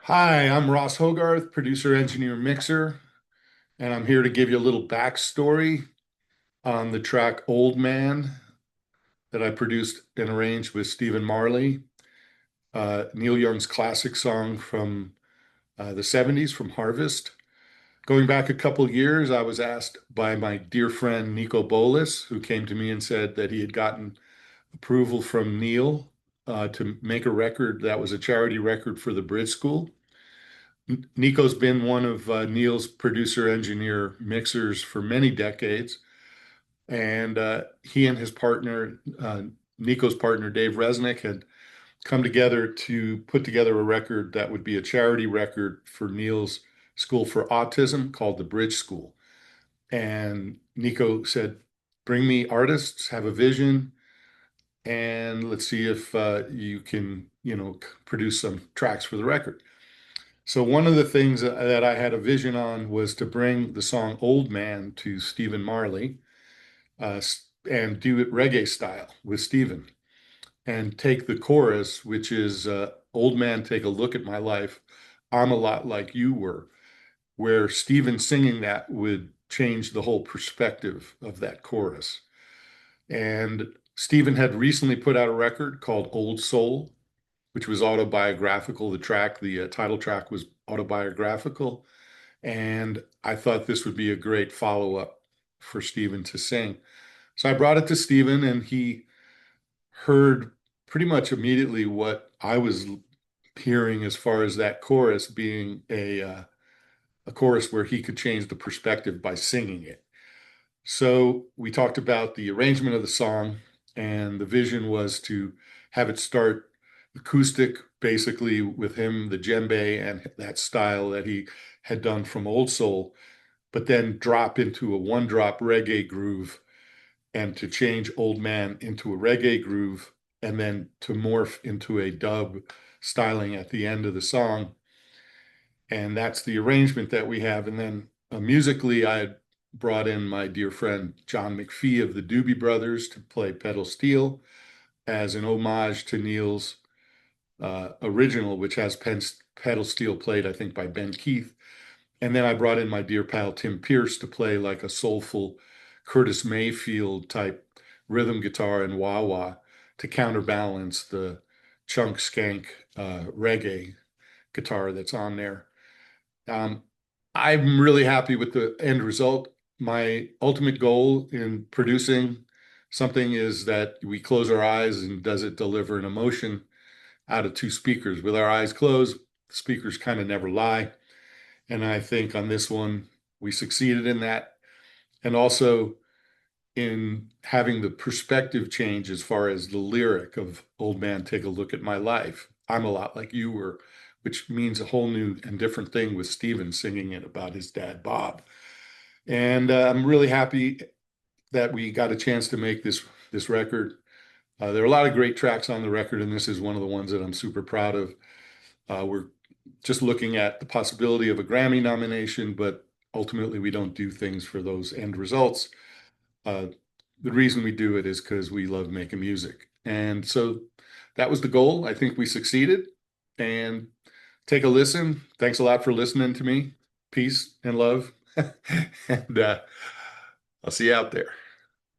Hi, I'm Ross Hogarth, producer, engineer, mixer, and I'm here to give you a little backstory on the track Old Man that I produced and arranged with Stephen Marley, Neil Young's classic song from the 70s from Harvest. Going back a couple years, I was asked by my dear friend Niko Bolas, who came to me and said that he had gotten approval from Neil to make a record that was a charity record for the Bridge School. Niko's been one of Neil's producer, engineer, mixers for many decades. And he and his partner, Niko's partner, Dave Resnik, had come together to put together a record that would be a charity record for Neil's School for Autism called the Bridge School. And Niko said, bring me artists, have a vision, and let's see if you can, produce some tracks for the record. So one of the things that I had a vision on was to bring the song Old Man to Stephen Marley and do it reggae style with Stephen and take the chorus, which is Old Man, take a look at my life. I'm a lot like you were, where Stephen singing that would change the whole perspective of that chorus. And Stephen had recently put out a record called Old Soul, which was autobiographical. The title track was autobiographical. And I thought this would be a great follow-up for Stephen to sing. So I brought it to Stephen, and he heard pretty much immediately what I was hearing as far as that chorus being a chorus where he could change the perspective by singing it. So we talked about the arrangement of the song, and the vision was to have it start acoustic, basically with him, the djembe, and that style that he had done from Old Soul, but then drop into a one drop reggae groove and to change Old Man into a reggae groove and then to morph into a dub styling at the end of the song. And that's the arrangement that we have. And then musically, I had brought in my dear friend John McFee of the Doobie Brothers to play pedal steel as an homage to Neil's original, which has pedal steel played, I think, by Ben Keith. And then I brought in my dear pal Tim Pierce to play like a soulful Curtis Mayfield type rhythm guitar and wah wah to counterbalance the chunk skank reggae guitar that's on there. Um, I'm really happy with the end result. My ultimate goal in producing something is that we close our eyes and does it deliver an emotion out of two speakers. With our eyes closed, the speakers kind of never lie. And I think on this one, we succeeded in that. And also in having the perspective change as far as the lyric of Old Man, Take a Look at My Life. I'm a lot like you were, which means a whole new and different thing with Stephen singing it about his dad, Bob. And I'm really happy that we got a chance to make this record. There are a lot of great tracks on the record, and this is one of the ones that I'm super proud of. We're just looking at the possibility of a Grammy nomination, but ultimately we don't do things for those end results. Uh, the reason we do it is because we love making music. And so that was the goal. I think we succeeded. And take a listen. Thanks a lot for listening to me. Peace and love. And I'll see you out there.